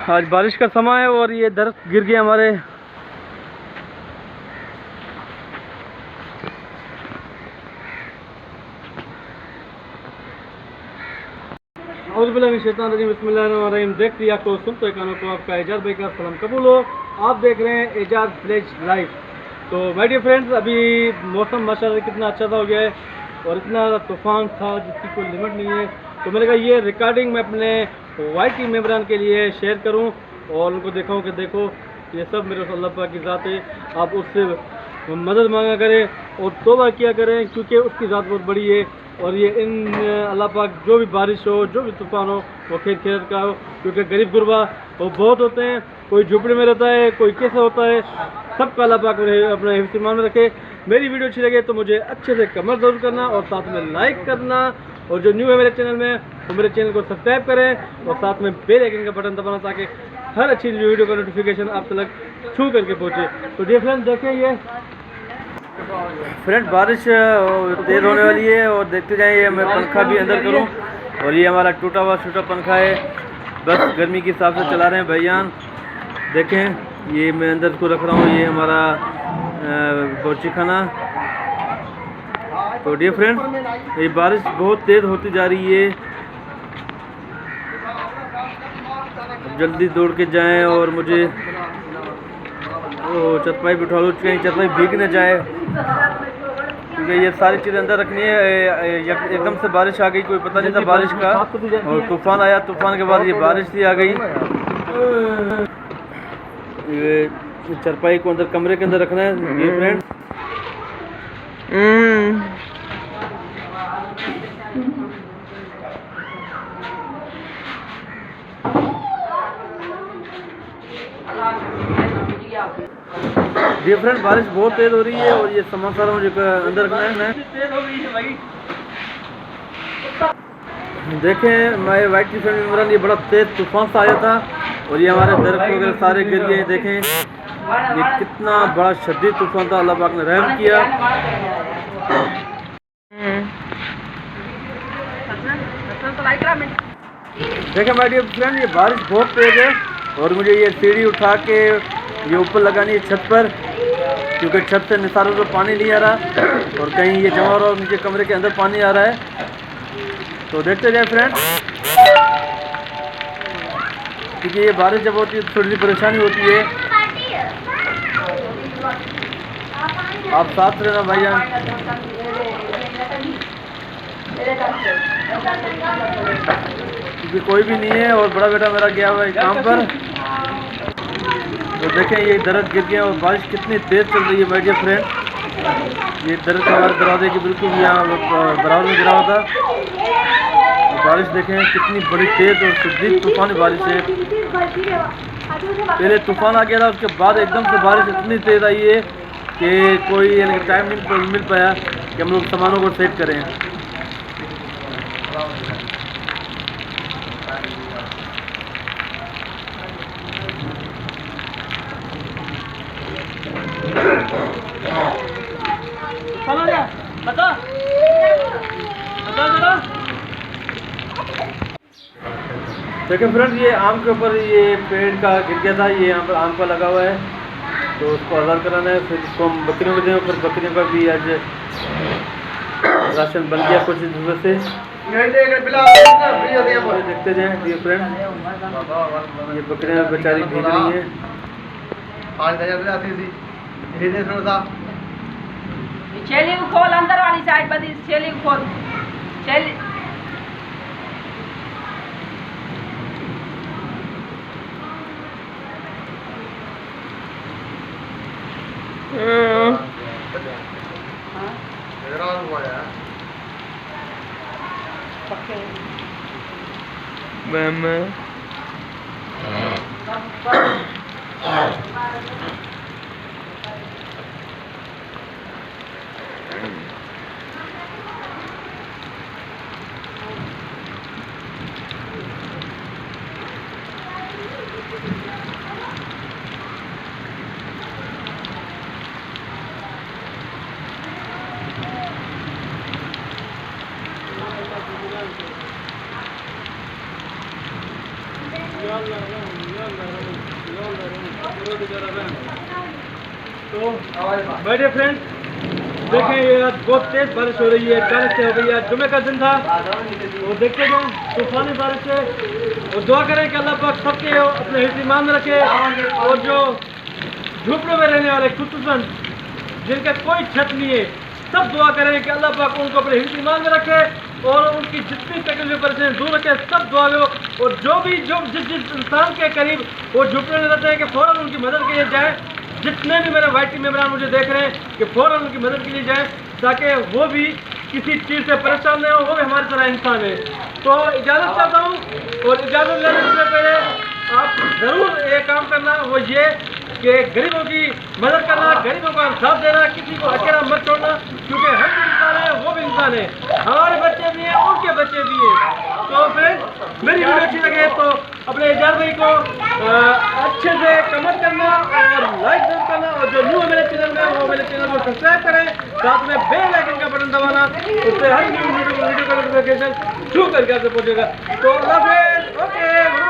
आज बारिश का समय है और ये दरख्त गिर गए हमारे। बिस्मिल्लाहिर्रहमानिर्रहीम। देख लिया को सुन तो कानों को आपका एजाज भाई का सलाम कबूल हो। आप देख रहे हैं एजाज विलेज लाइफ। तो माय डियर फ्रेंड्स, अभी मौसम माशाल्लाह कितना अच्छा सा हो गया है और इतना तूफान था जिसकी कोई लिमिट नहीं है। तो मैंने कहा ये रिकॉर्डिंग मैं अपने वाई टी मेम्बरान के लिए शेयर करूं और उनको दिखाऊं कि देखो ये सब मेरे अल्लाह पाक की ज़ात है, आप उससे मदद मांगा करें और तौबा किया करें क्योंकि उसकी ज़ात बहुत बड़ी है। और ये इन अल्लाह पाक जो भी बारिश हो, जो भी तूफ़ान हो, वो खैर खैर का हो, क्योंकि गरीब गुरबा वो बहुत होते हैं। कोई झुपड़े में रहता है, कोई कैसा होता है, सबका अल्लाह पाक अपने हिफ्ज़ ईमान में रखे। मेरी वीडियो अच्छी लगे तो मुझे अच्छे से कमेंट ज़रूर करना और साथ में लाइक करना, और जो न्यू है मेरे चैनल में वो मेरे चैनल को सब्सक्राइब करें और साथ में बेल आइकन का बटन दबाना ताकि हर अच्छी वीडियो का नोटिफिकेशन आप तक छू करके पहुँचे। तो डियर फ्रेंड देखें, ये फ्रेंड बारिश तेज़ होने वाली है और देखते जाएं। ये मैं पंखा भी अंदर करूं और ये हमारा टूटा हुआ छोटा पंखा है, बस गर्मी के हिसाब से चला रहे हैं भैयान। देखें ये मैं अंदर को रख रहा हूँ, ये हमारा बौची खाना। तो डियर फ्रेंड ये बारिश बहुत तेज़ होती जा रही है, जल्दी दौड़ के जाएं और मुझे चटपाई बिठा लो, कहीं चटपाई भीग न जाए क्योंकि ये सारी चीज़ें अंदर रखनी है। एकदम से बारिश आ गई, कोई पता नहीं था बारिश का, और तूफ़ान आया, तूफ़ान के बाद ये बारिश भी आ गई। ये चटपाई को अंदर कमरे के अंदर रखना है ये फ्रेंड। डिफरेंट बारिश बहुत तेज हो रही है और ये सामान सारा मुझे अंदर रखना है। तेज हो गई है भाई। देखें हमारे वाइट टी शर्ट में ये बड़ा तेज तूफान सा आया था और ये हमारे दरख्त वगैरह सारे गिर गए। देखें ये कितना बड़ा शदीद तूफान था, अल्लाह पाक ने रहम किया। देखें माय डियर फ्रेंड ये बारिश बहुत तेज है और मुझे ये सीढ़ी उठा के ये ऊपर लगानी है छत पर, क्योंकि छत से निसारों से पानी नहीं आ रहा और कहीं ये जमा हो रहा और नीचे कमरे के अंदर पानी आ रहा है। तो देखते जाए फ्रेंड, क्योंकि ये बारिश जब होती है थोड़ी सी परेशानी होती है। आप साथ रहना भाईजान, क्योंकि कोई भी नहीं है और बड़ा बेटा मेरा गया हुआ है काम पर। तो देखें ये दरख्त गिर गया और बारिश कितनी तेज़ चल रही है माय डियर फ्रेंड। ये दरख्त हमारे दरवाजे की बिल्कुल यहाँ बराबर में गिरा हुआ था। बारिश देखें कितनी बड़ी तेज़ और शदीद तूफानी बारिश है। पहले तूफान आ गया था, उसके बाद एकदम से बारिश इतनी तेज़ आई है कि कोई टाइम नहीं मिल पाया कि हम लोग सामानों को सेट करें। देखिए फ्रेंड्स ये आम के ऊपर ये पेड़ का गिर गया था, ये यहाँ पर आम का लगा हुआ है, तो उसको आज़ाद कराना है, फिर इसको हम बकरियों को दें। फिर बकरियों का भी आज राशन बन गया कुछ दूर से। देखते जाएं डियर फ्रेंड, ये बकरियाँ बेचारी भीग रही हैं। चेली को खोल, अंदर वाली साइड बदी चेली को खोल। चेली तो माय डियर फ्रेंड्स, देखें ये आज बहुत तेज बारिश हो रही है, अचानक से हो गई है। जुमे का दिन था और देखते जाएं तूफानी बारिश है और दुआ करें कि अल्लाह पाक सबके अपने हिफ्ज़ ईमान में रखे और जो झोपड़ों में रहने वाले खुशूसन जिनका कोई छत नहीं है, सब दुआ करें कि अल्लाह पाक उनको अपने हिफ्ज़ ईमान में रखे और उनकी जितनी तकलीफ परेशानी दूर रखे। सब दुआ लो और जो जिस इंसान के करीब वो झोपड़े में रहते हैं कि फ़ौरन उनकी मदद के लिए जाए। जितने भी मेरे वाई टी मेंबरान मुझे देख रहे हैं कि फ़ौरन उनकी मदद के लिए जाए ताकि वो भी किसी चीज़ से परेशान नहीं हो, वो भी हमारी तरह इंसान है। तो इजाज़त चाहता हूँ और इजाज़त लेने से पहले आप ज़रूर एक काम करना, वो ये कि गरीबों की मदद करना, गरीबों का साथ देना, किसी को अकेला मत छोड़ना, क्योंकि हम भी इंसान हैं, वो भी इंसान है, हमारे बच्चे भी हैं, उनके बच्चे भी हैं। तो फ्रेंड्स, मेरी वीडियो अच्छी लगे तो अपने एजाज भाई को अच्छे से कमेंट करना और लाइक जरूर करना और जो न्यू है मेरे चैनल में वो मेरे चैनल को सब्सक्राइब करें, साथ में बेल आइकन का बटन दबाना, उससे हर न्यू वीडियो का नोटिफिकेशन छू करके आपसे पहुंचेगा। तो अल्लाह हाफ़िज़, ओके।